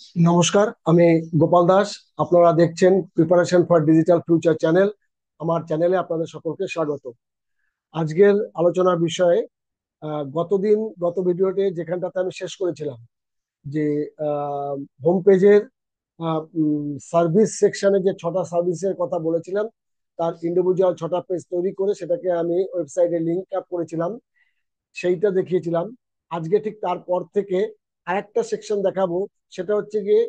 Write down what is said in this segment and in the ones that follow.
নমস্কার, আমি গোপাল দাস। আপনারা দেখছেন preparation for digital future channel. আমার চ্যানেলে আপনাদের সকলকে স্বাগত। আজকের আলোচনার বিষয়ে গত ভিডিওতে যেখানটাতে আমি শেষ করেছিলাম যে হোম পেজের সার্ভিস সেকশনে যে 6টা সার্ভিসের কথা বলেছিলাম, তার ইন্ডিভিজুয়াল 6টা পেজ তৈরি করে সেটাকে আমি ওয়েবসাইটে লিঙ্ক আপ করেছিলাম, সেইটা দেখিয়েছিলাম। আজকে ঠিক তারপর থেকে আরেকটা সেকশন দেখাবো। সেটা হচ্ছে গিয়ে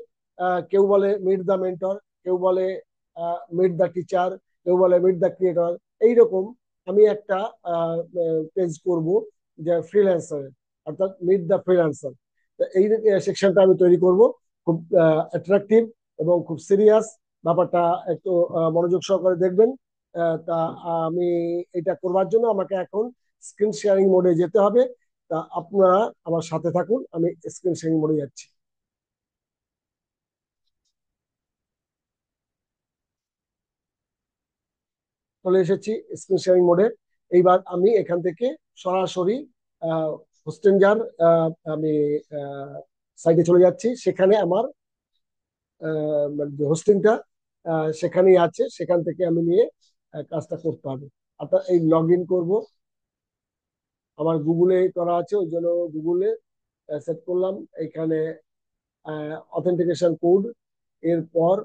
কেউ বলে মিট দ্য মেন্টর, কেউ বলে মিট দ্য টিচার, কেউ বলে মিট দ্য ক্রিয়েটর। এইরকম আমি একটা পেজ করব যে ফ্রিল্যান্সারের, অর্থাৎ মিট দ্য ফ্রিল্যান্সার। এই সেকশনটা আমি তৈরি করব, খুব অ্যাট্রাকটিভ এবং খুব সিরিয়াস ব্যাপারটা। একটু মনোযোগ সহকারে দেখবেন। তা আমি এটা করবার জন্য আমাকে এখন স্ক্রিন শেয়ারিং মোডে যেতে হবে। তা আপনারা আমার সাথে থাকুন, আমি স্ক্রিন শেয়ারিং মোডে যাচ্ছি। চলে এসেছি স্ক্রিন শেয়ারিং মোডে। এইবার আমি এখান থেকে সরাসরি হোস্টেঞ্জার আমি সাইটে চলে যাচ্ছি। সেখানে আমার মানে যে হোস্টিংটা সেখানেই আছে, সেখান থেকে আমি নিয়ে কাজটা করতে হবে। অর্থাৎ এই লগ ইন করবো, আমার গুগলে করা আছে, ওই জন্য গুগলে সেট করলাম। এখানে অথেন্টিকেশন কোড, এরপর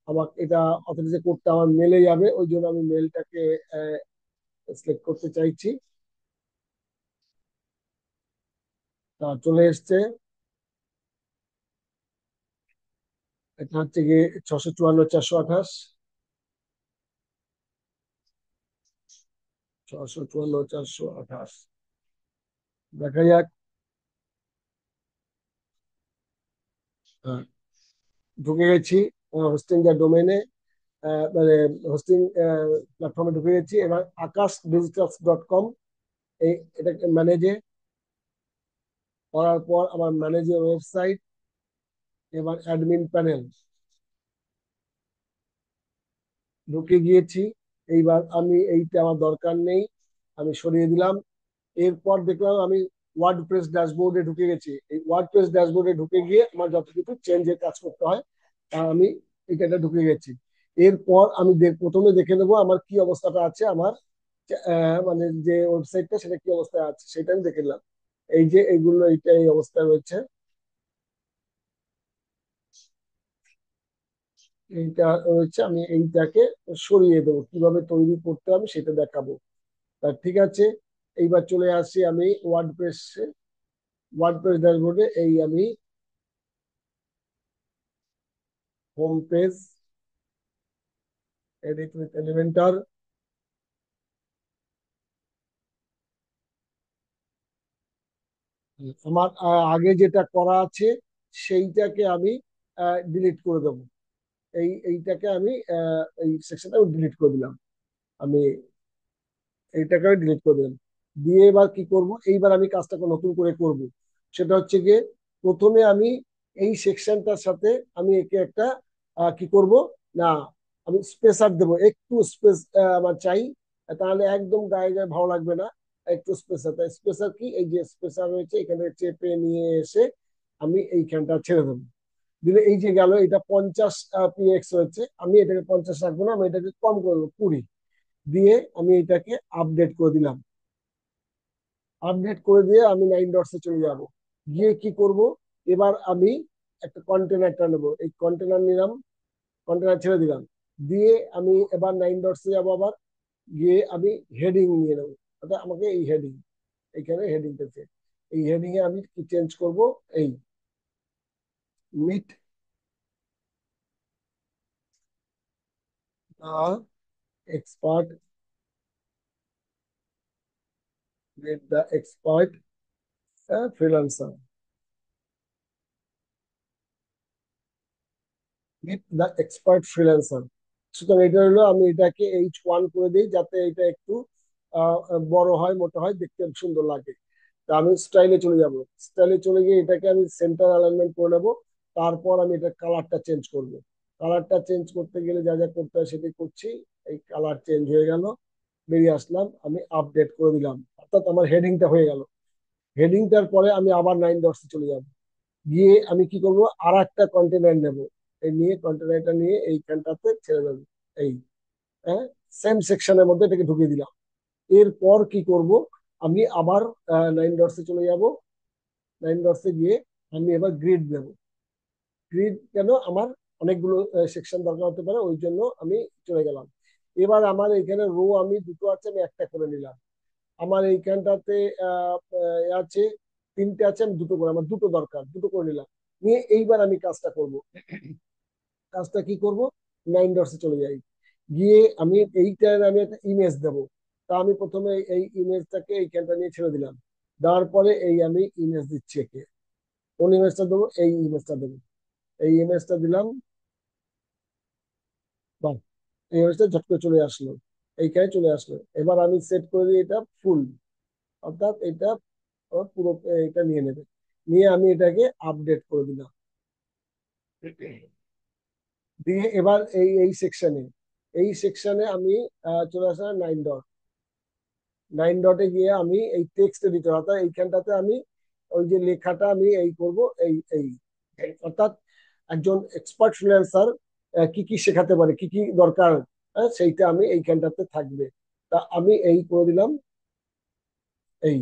আমাকে এটা অথেন্টিকেট করতে আমার মেলে যাবে, ওই জন্য আমি মেলটাকে সিলেক্ট করতে চাইছি। তা চলে এসছে। এটা হচ্ছে গিয়ে 654 428, 654 428। দেখা যাক। হ্যাঁ, ঢুকে গেছি হোস্টিং যা ডোমেনে, মানে হোস্টিং প্ল্যাটফর্মে ঢুকে গেছি। এবার akash.digital.com, এই এটাকে ম্যানেজে করার পর আমার ম্যানেজে ওয়েবসাইট, এবার অ্যাডমিন প্যানেল ঢুকে গিয়েছি। এইবার আমি এইটা আমার দরকার নেই, আমি সরিয়ে দিলাম। এরপর দেখলাম আমি ওয়ার্ডপ্রেস ড্যাশবোর্ডে ঢুকে গেছি। এই ওয়ার্ডপ্রেস ড্যাশবোর্ডে ঢুকে গিয়ে আমার যত কিছু চেঞ্জের কাজ করতে হয় তা আমি এটা ঢুকে গেছি। এরপর আমি প্রথমে দেখে নেবো আমার কি অবস্থাটা আছে, আমার মানে যে ওয়েবসাইটটা সেটা কি অবস্থায় আছে সেটা আমি দেখে নিলাম। এই যে এইগুলো, এইটা এই অবস্থায় রয়েছে। এইটা রয়েছে, আমি এইটাকে সরিয়ে দেবো, কিভাবে তৈরি করতে হবে সেটা দেখাবো। তা ঠিক আছে, এইবার চলে আসি আমি ওয়ার্ডপ্রেসে। ওয়ার্ডপ্রেস ড্যাশবোর্ডে এই আমি home page, edit with Elementor. আমার আগে যেটা করা আছে সেইটাকে আমি ডিলিট করে দেবো। এইটাকে আমি এই সেকশনটা আমি ডিলিট করে দিলাম। আমি এইটাকে আমি ডিলিট করে দিলাম। দিয়ে এবার কি করব, এইবার আমি কাজটা নতুন করে করব। সেটা হচ্ছে গিয়ে প্রথমে আমি এই সেকশনটার সাথে আমি একে একটা কি করব না, আমি স্পেসার দেবো, একটু স্পেস আমার চাই, তাহলে একদম গায়ে গায়ে ভালো লাগবে না। একটু স্পেসার, তাই স্পেসার কি, এই যে স্পেসার রয়েছে এখানে চেপে নিয়ে এসে আমি এইখানটা ছেড়ে দেবো। দিলে এই যে গেল, এটা 50 px হয়েছে, আমি এটাকে 50 রাখবো না, আমি এটাকে কম করবো 20। দিয়ে আমি এটাকে আপডেট করে দিলাম। আপডেট করে দিয়ে আমি 9 ডটসে চলে যাব। গিয়ে কি করব, এবার আমি একটা কন্টেনারটা নেবো, এই কন্টেনার নিলাম, কন্টেনার ছেড়ে দিলাম। দিয়ে আমি এবার 9 ডটসে যাবো আবার। গিয়ে আমি হেডিং নিয়ে নেবো, অর্থাৎ আমাকে এই হেডিং, এইখানে হেডিংটা, এই হেডিং এ আমি কি চেঞ্জ করব, এই meet the expert, meet the expert freelancer, meet the expert freelancer. সুতরাং এটা হলো, আমি এটাকে H1 করে দিই যাতে এটা একটু আহ, বড় হয়, মোটা হয়, দেখতে সুন্দর লাগে। তা আমি স্টাইলে চলে যাব। স্টাইলে চলে গিয়ে এটাকে আমি সেন্টার অ্যালাইনমেন্ট করে নেবো। তারপর আমি এটা কালারটা চেঞ্জ করব। কালারটা চেঞ্জ করতে গেলে যা যা করতে হয় সেটাই করছি। এই কালার চেঞ্জ হয়ে গেল, বেরিয়ে আসলাম, আমি আপডেট করে দিলাম, অর্থাৎ আমার হেডিংটা হয়ে গেল। হেডিংটার পরে আমি আবার 9 ডটসে চলে যাব। গিয়ে আমি কি করব, আর একটা কন্টেনার নেব, এই নিয়ে কন্টেনারটা নিয়ে এইখানটাতে ছেড়ে দেবো। এই, হ্যাঁ, সেম সেকশনের মধ্যে এটাকে ঢুকিয়ে দিলাম। এরপর কি করব, আমি আবার 9 ডটসে চলে যাব। 9 ডটসে গিয়ে আমি এবার গ্রিড দেব। গ্রিড কেন, আমার অনেকগুলো সেকশন দরকার হতে পারে, ওই জন্য আমি চলে গেলাম। এবার আমার এখানে রো আমি দুটো আছে, আমি একটা করে নিলাম। আমার এইখানটাতে আছে তিনটে আছে, আমি দুটো করে, আমার দুটো দরকার, দুটো করে নিলাম। নিয়ে এইবার আমি কাজটা করব। কাজটা কি করব, 9 ডটসে চলে যাই। গিয়ে আমি এইটার আমি একটা ইমেজ দেব। তা আমি প্রথমে এই ইমেজটাকে এইখানটা নিয়ে ছেড়ে দিলাম। দেওয়ার পরে এই আমি ইমেজ দিচ্ছি একে। কোন ইমেজটা দেবো, এই ইমেজটা দেবো। এই ইমেজটা দিলাম। বাহ, এই ইমেজটা ঝট করে চলে আসলো, এইখানে চলে আসলো। এবার আমি সেট করে দিই এটা ফুল, অর্থাৎ এটা পুরো এটা নিয়ে নেবে। নিয়ে আমি এটাকে আপডেট করে দিলাম। দিয়ে এবার এই সেকশনে আমি চলে আসলাম 9 ডট। 9 ডটে গিয়ে আমি এই টেক্সট এডিটর, অর্থাৎ এইখানটাতে আমি ওই যে লেখাটা আমি এই করব। এই এই অর্থাৎ একজন এক্সপার্ট ফ্রিল্যান্সার কি কি শেখাতে পারে, কি কি দরকার, সেইটা আমি এইখানটাতে থাকবে। তা আমি এই করে দিলাম। এই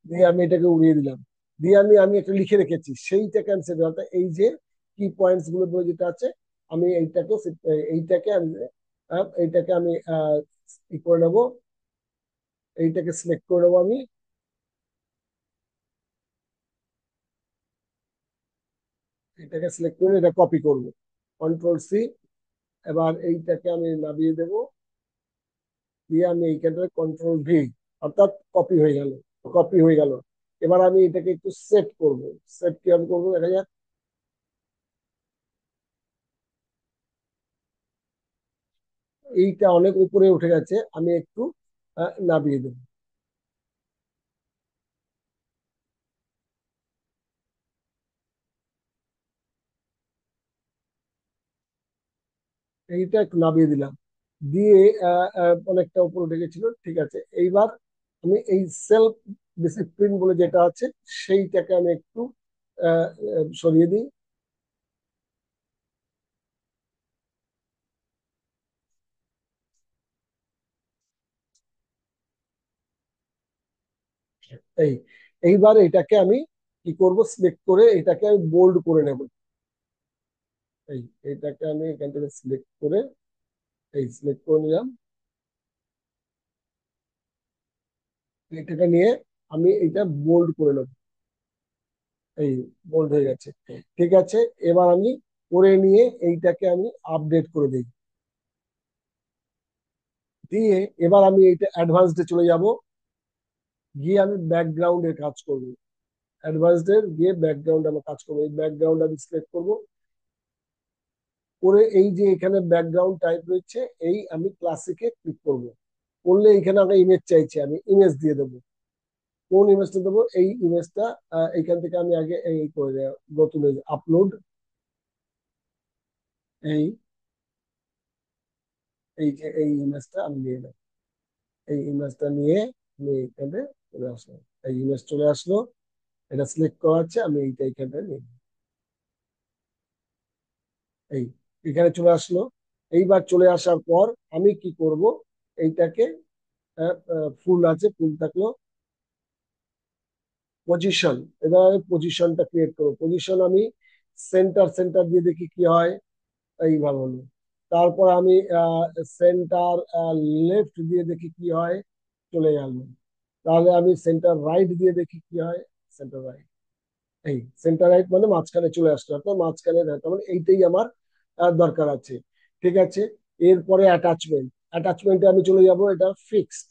দিয়ে আমি এটাকে উড়িয়ে দিলাম। দিয়ে আমি আমি একটা লিখে রেখেছি, সেইটাকে আমি সেভ, অর্থাৎ এই যে কি পয়েন্টস গুলো যেটা আছে, আমি এইটাকে আমি এইটাকে আমি ই করে নেবো। এইটাকে সিলেক্ট করে নেবো আমি। এটাকে সিলেক্ট করে এটা কপি করব, কন্ট্রোল সি। এবার এইটাকে আমি নামিয়ে দেব। দিয়ে আমি এইখানটায় কন্ট্রোল ভি, অর্থাৎ কপি হয়ে গেল। কপি হয়ে গেল। এবার আমি এটাকে একটু সেট করব। সেট কিভাবে করবো দেখা যাক। এইটা অনেক উপরে উঠে গেছে, আমি একটু নামিয়ে দেবো। এইটা একটু নামিয়ে দিলাম। দিয়ে অনেকটা উপরে উঠে গেছিল, ঠিক আছে। এইবার আমি এই সেলফ ডিসিপ্লিন বলে যেটা আছে, সেইটাকে আমি একটু সরিয়ে দিই। এই, এইবার এটাকে আমি কি করব, সিলেক্ট করে এটাকে আমি বোল্ড করে নেব। এই, এইটাকে আমি এখান থেকে সিলেক্ট করে, এই সিলেক্ট করে নিলাম। এটাকে নিয়ে আমি এটা বোল্ড করে নেব। এই, বোল্ড হয়ে গেছে। ঠিক আছে। এবার আমি করে নিয়ে এইটাকে আমি আপডেট করে দিই। দিয়ে এবার আমি এইটা অ্যাডভান্সডে চলে যাব। গিয়ে আমি ব্যাকগ্রাউন্ডের কাজ করব। অ্যাডভান্সডের গিয়ে ব্যাকগ্রাউন্ড আমার কাজ করবো, এই ব্যাকগ্রাউন্ড আমি সিলেক্ট করবো। করে এই যে এখানে ব্যাকগ্রাউন্ড টাইপ রয়েছে, এই আমি ক্লাসিকে ক্লিক করব। করলে এখানে আমরা ইমেজ চাইছি, আমি ইমেজ দিয়ে দেবো। কোন ইমেজটা দেবো, এই ইমেজটা এইখান থেকে আমি আগে এই করে দেব, নতুন আপলোড। এই, এই যে এই ইমেজটা আমি নিয়ে নেব। এই ইমেজটা নিয়ে আমি এইখানে চলে আসলাম। এই ইমেজ চলে আসলো, এটা সিলেক্ট করা আছে, আমি এইটা এইখানটা নিয়ে নেব। এই, এখানে চলে আসলো। এইবার চলে আসার পর আমি কি করব, এইটাকে ফুল আছে, ফুল থাকলো। পজিশন, এবার আমি পজিশনটা ক্রিয়েট করবো। পজিশন আমি সেন্টার সেন্টার দিয়ে দেখি কি হয়। এইভাবে হলো। তারপর আমি সেন্টার লেফট দিয়ে দেখি কি হয়, চলে গেল। তাহলে আমি সেন্টার রাইট দিয়ে দেখি কি হয়, সেন্টার রাইট। এই সেন্টার রাইট মানে মাঝখানে চলে আসলো, অর্থাৎ মাঝখানে তার মানে এইটাই আমার দরকার আছে। ঠিক আছে। এরপরে অ্যাটাচমেন্ট, অ্যাটাচমেন্টে আমি চলে যাব, এটা ফিক্সড।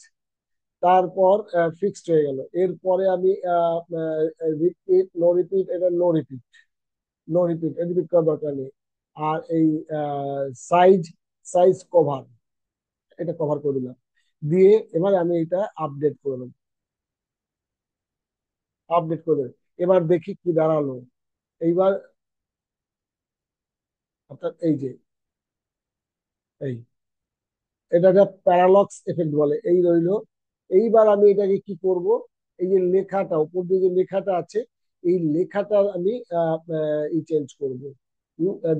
তারপর ফিক্সড হয়ে গেল। এরপরে আমি রিপিট, নো রিপিট, এটা no repeat. No repeat, repeat করার দরকার নেই। আর এই সাইজ, সাইজ কভার, এটা কভার করে দিলাম। দিয়ে এবার আমি এটা আপডেট করে দেবো। আপডেট করে দেবো। এবার দেখি কি দাঁড়ালো। এইবার অর্থাৎ এই যে এই, এটা একটা প্যারালক্স এফেক্ট বলে, এই রইলো। এইবার আমি এটাকে কি করব, এই যে লেখাটা উপর দিয়ে যে লেখাটা আছে, এই লেখাটা আমি চেঞ্জ করব।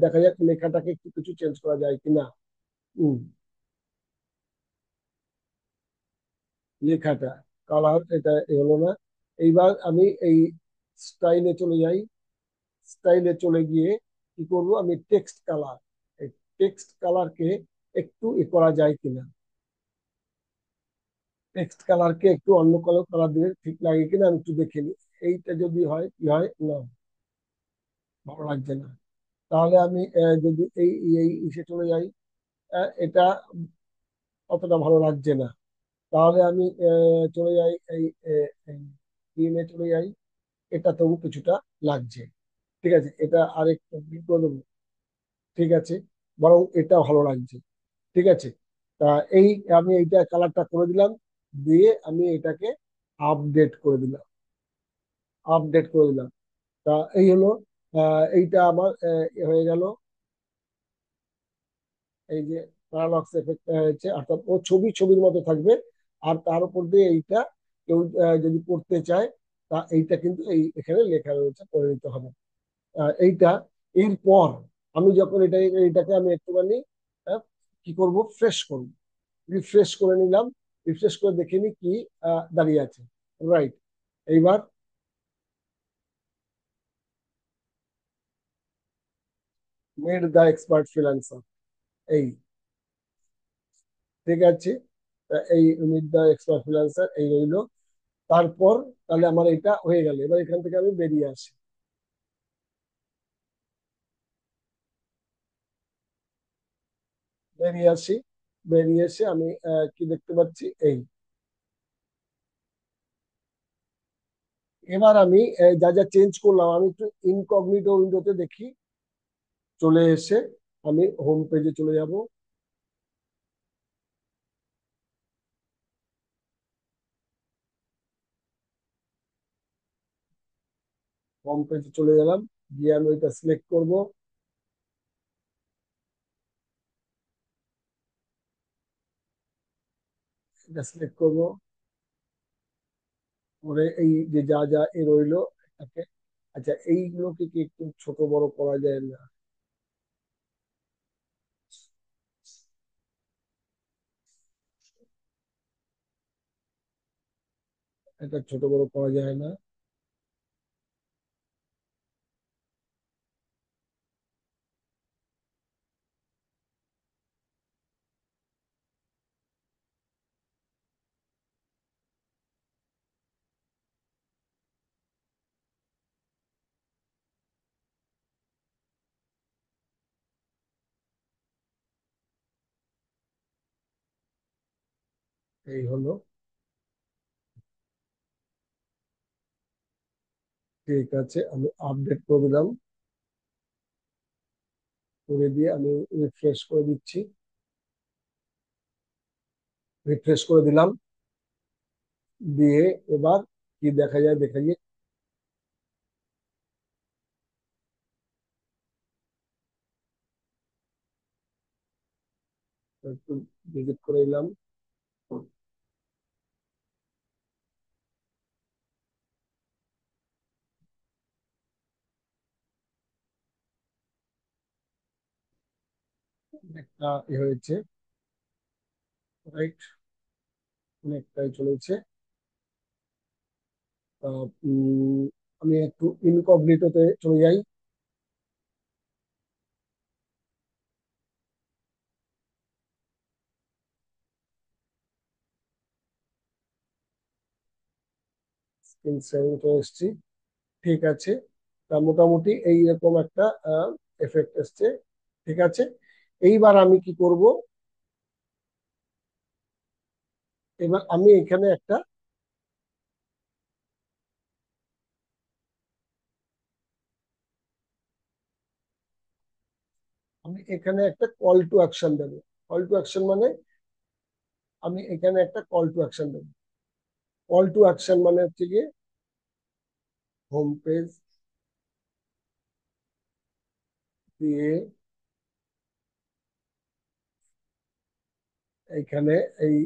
দেখা যাক লেখাটাকে একটু কিছু চেঞ্জ করা যায় কিনা। হুম, লেখাটা কালার এটা হলো না। এইবার আমি এই স্টাইলে চলে যাই। স্টাইলে চলে গিয়ে কি করব, আমি টেক্সট কালার, এই টেক্সট কালারকে একটু করা যায় কিনা। টেক্সট কালারকে একটু অন্য কালার কালার দিলে ঠিক লাগে কিনা আমি একটু দেখে নিই। এইটা যদি হয় কি হয় না, ভালো লাগছে না। তাহলে আমি যদি এই এই ইসে চলে যাই, এটা অতটা ভালো লাগছে না। তাহলে আমি চলে যাই এই থিমে চলে যাই। এটা তবু কিছুটা লাগছে। ঠিক আছে, এটা আরেকটু করে দেবো। ঠিক আছে, বরং এটা ভালো লাগছে। ঠিক আছে, তা এই আমি এইটা কালারটা করে দিলাম। দিয়ে আমি এটাকে আপডেট করে দিলাম। আপডেট করে দিলাম। তা এই হলো, এইটা আমার হয়ে গেল। এই যে প্যারালক্স এফেক্ট হয়েছে, অর্থাৎ ও ছবির মতো থাকবে। আর তার উপর দিয়ে এইটা কেউ যদি পড়তে চায়, তা এইটা কিন্তু এই এখানে লেখা রয়েছে, পড়ে নিতে হবে। এইটা এরপর আমি যখন এইটাকে আমি একটুখানি আহ, কি করব, ফ্রেশ করব। রিফ্রেশ করে নিলাম। রিফ্রেশ করে দেখে নি কি দাঁড়িয়ে আছে। রাইট। এইবার মেড দ্য এক্সপার্ট ফ্রিল্যান্সার, এই ঠিক আছে। এই মেড দ্য এক্সপার্ট ফ্রিল্যান্সার এই রইলো। তারপর তাহলে আমার এটা হয়ে গেল। এবার এখান থেকে আমি বেরিয়ে আসি। বেরিয়ে আসি। বেরিয়ে এসে আমি কি দেখতে পাচ্ছি, এই এবার আমি যা যা চেঞ্জ করলাম আমি একটু ইনকগনিটো উইন্ডোতে দেখি। চলে এসে আমি হোম পেজে চলে যাব। হোম পেজে চলে গেলাম। গিয়ে আমি ওইটা সিলেক্ট করব। এটা সিলেক্ট করব করে এই যে যা যা রইলো এটাকে। আচ্ছা, এইগুলোকে কি একটু ছোট বড় করা যায় না? এটা ছোট বড় করা যায় না? এই হলো। ঠিক আছে, আমি আপডেট করে দিলাম। করে দিয়ে আমি রিফ্রেশ করে দিচ্ছি। রিফ্রেশ করে দিলাম। দিয়ে এবার কি দেখা যায় দেখা যায়। একটু ভিজিট করে এলাম। একটা হয়েছে। রাইট, অনেকটাই চলেছে। আমি একটু ইনকগনিটোতে চলে যাই। স্ক্রিন শেয়ারিং চলে এসেছি। ঠিক আছে, তা মোটামুটি এইরকম একটা এফেক্ট এসছে। ঠিক আছে, এইবার আমি কি করব, এবার আমি এখানে একটা, আমি এখানে একটা কল টু অ্যাকশন দেবো। কল টু অ্যাকশন মানে আমি এখানে একটা কল টু অ্যাকশন দেবো। কল টু অ্যাকশন মানে হচ্ছে গিয়ে হোম পেজ দিয়ে এইখানে এই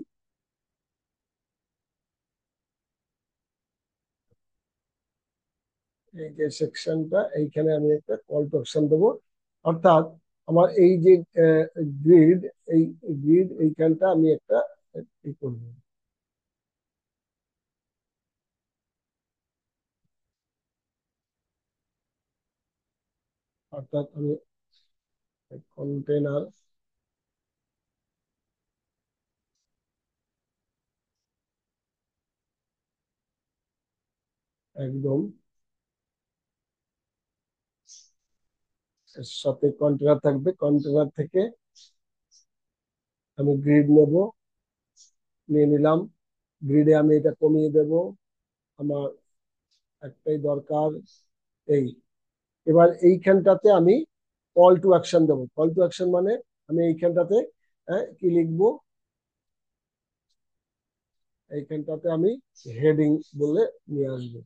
এই যে সেকশনটা, এইখানে আমি একটা কল টু অ্যাকশন দেবো। অর্থাৎ আমার এই যে গ্রিড, এই গ্রিড এইখানটা আমি একটা ই করবো। অর্থাৎ আমি কন্টেনার একদম এর সাথে কন্টেনার থাকবে, কন্টেনার থেকে আমি গ্রিড নেব, নিয়ে নিলাম। গ্রিডে আমি এটা কমিয়ে দেব, আমার একটাই দরকার এই। এবার এইখানটাতে আমি কল টু অ্যাকশন দেবো। কল টু অ্যাকশন মানে আমি এইখানটাতে কি লিখবো, এইখানটাতে আমি হেডিং বলে নিয়ে আসবো।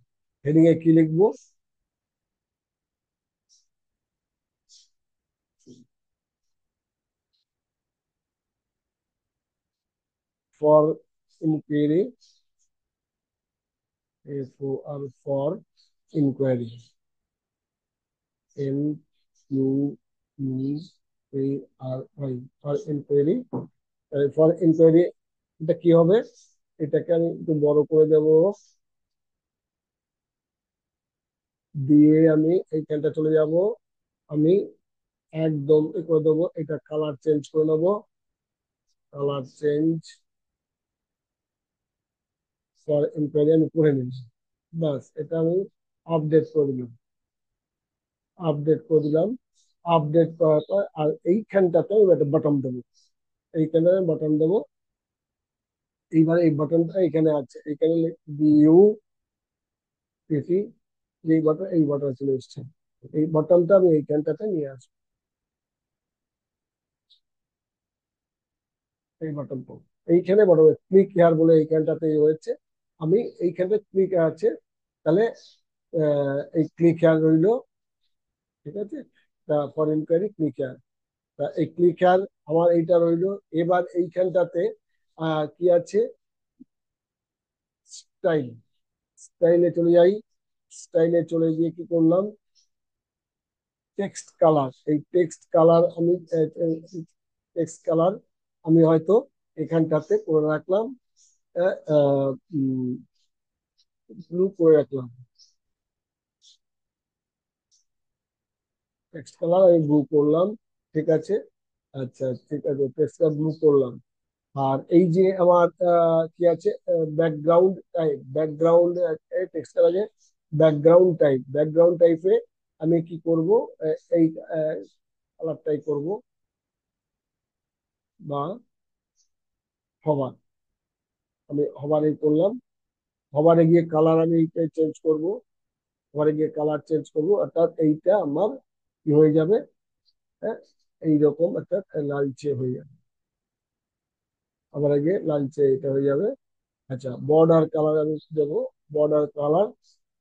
হেডিং এ কি লিখবো, for inquiry, for inquiry, NQUARY, for inquiry. For inquiry এটা কি হবে, এটাকে আমি একটু বড় করে দেব, দিয়ে আমি এইখানটা চলে যাব। আমি একদম এ করে দেবো, এটা কালার চেঞ্জ করে নেবো, কালার চেঞ্জ ফর ইনকোয়ারি আমি করে নিলাম। বাস এটা আমি আপডেট করে দিলাম, আপডেট করে দিলাম। আপডেট করার পর আর এইখানটাতে আমি একটা বাটন দেবো, এইখানে বাটন দেবো। এইবার এই বাটনটা এখানে আছে, এখানে ভিউ পিসি, যে বাটন, এই বাটন চলে এসছে। এই বাটনটা আমি এইখানটাতে নিয়ে আসবো, এই বাটনটা এইখানে বাটন ক্লিক হেয়ার বলে এইখানটাতে হয়েছে। আমি এইখানটা ক্লিক আছে, তাহলে এই ক্লিক হেয়ার রইলো, ঠিক আছে। তা ফর ইনকোয়ারি ক্লিক হেয়ার, তা এই ক্লিক হেয়ার আমার এইটা রইলো। এবার এইখানটাতে কি আছে, স্টাইল, স্টাইলে চলে যাই। স্টাইলে চলে গিয়ে কি করলাম, টেক্সট কালার, এই টেক্সট কালার আমি টেক্সট কালার আমি হয়তো এখানটাতে করে রাখলাম, ব্লু করে রাখলাম, টেক্সট কালার আমি ব্লু করলাম, ঠিক আছে। আচ্ছা ঠিক আছে, টেক্সট কালার ব্লু করলাম। আর এই যে আমার কি আছে, ব্যাকগ্রাউন্ড টাইপ, ব্যাকগ্রাউন্ড টেক্সট কালারে ব্যাকগ্রাউন্ড টাইপ, ব্যাকগ্রাউন্ড টাইপে আমি কি করব, এই কালারটাই করব, বা হবার, আমি হবারে করলাম। হবারে গিয়ে কালার আমি চেঞ্জ করব, হবারে গিয়ে কালার চেঞ্জ করব, অর্থাৎ এইটা আমার কি হয়ে যাবে, হ্যাঁ, এইরকম একটা লালচে হয়ে যাবে, আবার আগে লালচে এটা হয়ে যাবে। আচ্ছা, বর্ডার কালার আমি দেবো, বর্ডার কালার,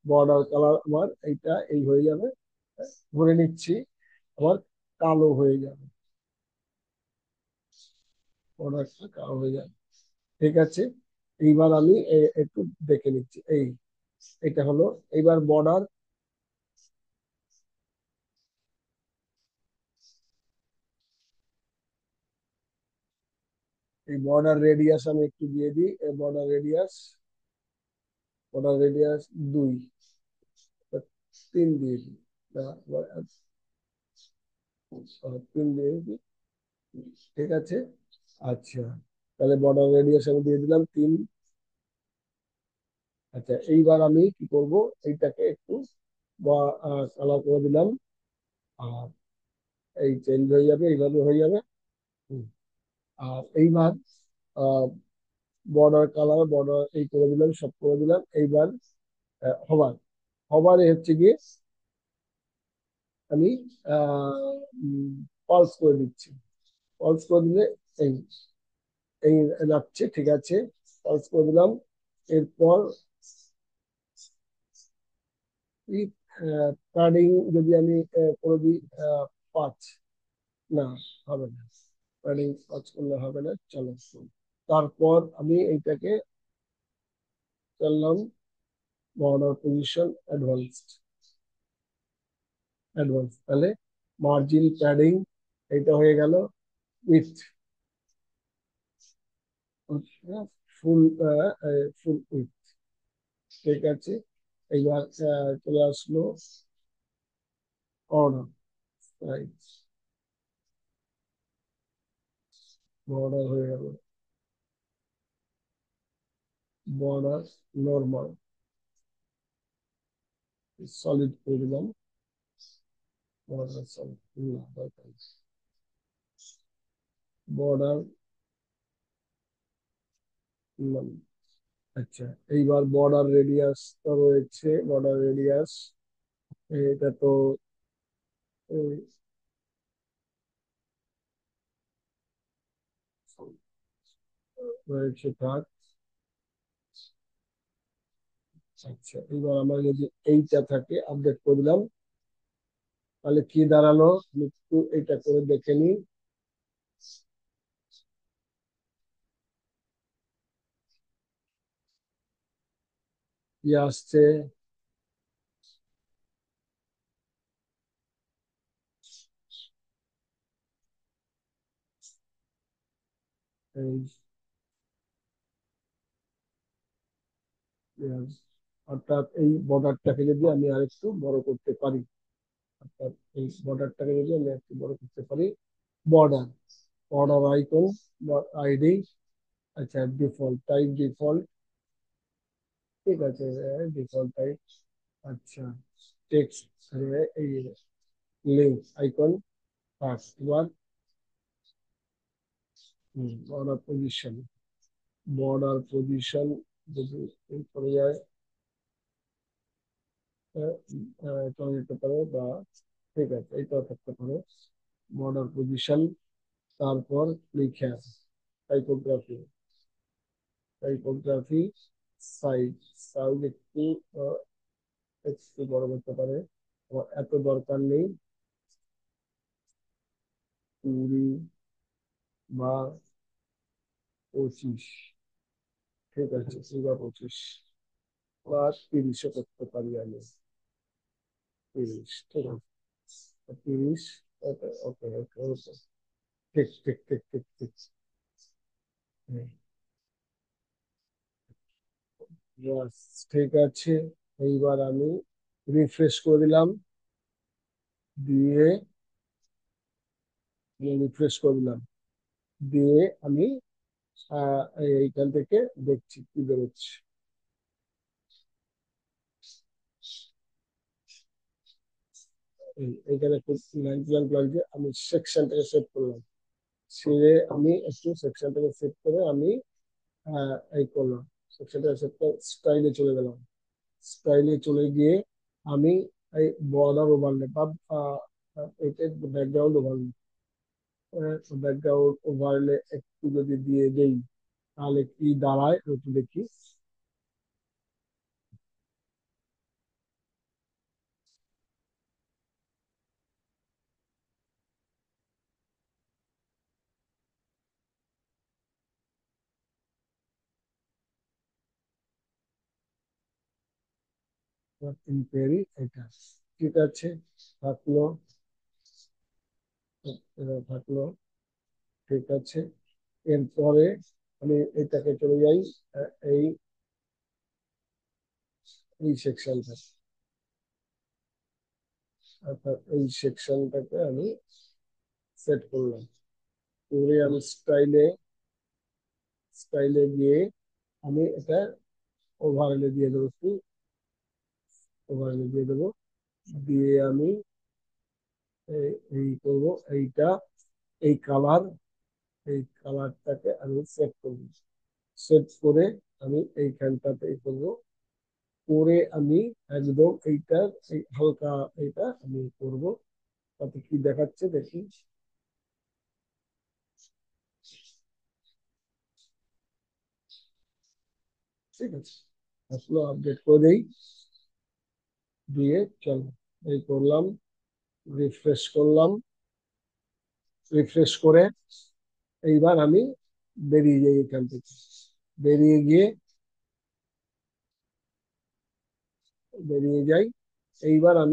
বর্ডার কালার আমার এইটা এই হয়ে যাবে, ধরে নিচ্ছি আমার কালো হয়ে যাবে, বর্ডারটা কালো হয়ে যাবে, ঠিক আছে। এইবার আমি একটু দেখে নিচ্ছি, এই এটা হলো। এইবার বর্ডার, এই বর্ডার রেডিয়াস আমি একটু দিয়ে দিই, বর্ডার রেডিয়াস, বর্ডার রেডিয়াস 2, 3 দিয়ে দিই, না, 3 দিয়ে দিই, ঠিক আছে। আচ্ছা, তাহলে বর্ডার রেডিয়াস আমি দিয়ে দিলাম 3। আচ্ছা, এইবার আমি কি করব, এইটাকে একটু কালার করে দিলাম, আর এই চেঞ্জ হয়ে যাবে, এইভাবে হয়ে যাবে। হুম। আর এইবার বর্ডার কালার, বর্ডার এই করে দিলাম, সব করে দিলাম। এইবার হবার, হবারে হচ্ছে গিয়ে আমি পালস করে দিচ্ছি, পালস করে দিলে এই এই যাচ্ছে, ঠিক আছে, পালস করে দিলাম। এরপর প্যাডিং যদি আমি করে দিই 5, না হবে না, প্যাডিং 5 করলে হবে না, চলো। তারপর আমি এইটাকে করলাম বর্ডার পজিশন অ্যাডভান্সড, অ্যাডভান্স, তাহলে মার্জিন প্যাডিং এটা হয়ে গেল উইথ, ফুল ফুল উইথ। ঠিক আছে, এইবার চলে আসলো অর্ডার, রাইট, বর্ডার হয়ে গেল, বর্ডার নর্মাল, সলিড করে দিলাম, বর্ডার সলিড, বর্ডার, আচ্ছা, এইবার বর্ডার রেডিয়াস তো রয়েছে, বর্ডার রেডিয়াস এটা তো এই, রয়েছে থাক। আচ্ছা, এবার আমার যদি এইটা থাকে আপডেট করে দিলাম, তাহলে কি দাঁড়ালো আমি একটু এটা করে দেখে নিই। কি আসছে, এই yes, অর্থাৎ এই বর্ডারটাকে যদি আমি আরেকটু বড় করতে পারি, অর্থাৎ এই বর্ডারটাকে যদি আমি একটু বড় করতে পারি, বর্ডার, বর্ডার আইকন, আইডি, আচ্ছা ডিফল্ট টাইপ, ডিফল্ট, ঠিক আছে, ডিফল্ট টাইপ, আচ্ছা, টেক্সট, এই link icon, first one, border position, border position যদি এই করে যায়, চলে যেতে পারে বা, ঠিক আছে এইটাও থাকতে পারে, বর্ডার পজিশন, তারপর লিখে টাইপোগ্রাফি, টাইপোগ্রাফি, সাইজ, সাইজ একটু আহ, একটু বড় করতে পারে, আমার এত দরকার নেই, 20 বা 25, ঠিক আছে 20 বা 25, বা 30ও করতে পারি আমি, 30, ঠিক আছে, 30, ওকে ওকে ওকে ওকে, ঠিক ঠিক ঠিক ঠিক ঠিক, হুম, ব্যাস, ঠিক আছে, এইবার আমি রিফ্রেশ করে দিলাম, দিয়ে রিফ্রেশ করে দিলাম, দিয়ে আমি এইখান থেকে দেখছি কি বেরোচ্ছে। এইখানে খুব 91 লাগছে, আমি সেকশনটাকে সেভ করলাম, ছেড়ে আমি একটু সেকশনটাকে সেভ করে আমি এই করলাম, সেকশনটাকে সেভ করে স্টাইলে চলে গেলাম, স্টাইলে চলে গিয়ে আমি এই বর্ডার ওভারলে বা এটা ব্যাকগ্রাউন্ড ওভারলে, ব্যাকগ্রাউন্ড ওভারলে একটু যদি দিয়ে দেই তাহলে কি দাঁড়ায় একটু দেখি। ইনকোয়ারি এটা, ঠিক আছে, থাকলো, এটা থাকলো, ঠিক আছে, এরপরে আমি এটাকে চলে যাই এই এই সেকশনটা, অর্থাৎ এই সেকশনটাকে আমি সেট করলাম, করে আমি স্টাইলে, স্টাইলে গিয়ে আমি এটা ওভারলে দিয়ে দেবো, একটু ওভারলে দিয়ে দেবো, দিয়ে আমি এই করবো, এইটা, এই কালার, এই কালারটাকে আমি সেট করবো, সেট করে আমি এইখানটাতে এই করবো, করে আমি একদম এইটার এই হালকা এইটা আমি করবো, তাতে কি দেখাচ্ছে দেখি, ঠিক আছে, আসলে আপডেট করে দেই, দিয়ে চলো, এই করলাম, রিফ্রেশ করলাম, রিফ্রেশ করে এইবার আমি বেরিয়ে যাই এখান থেকে, বেরিয়ে গিয়ে, বেরিয়ে যাই, এইবার আমি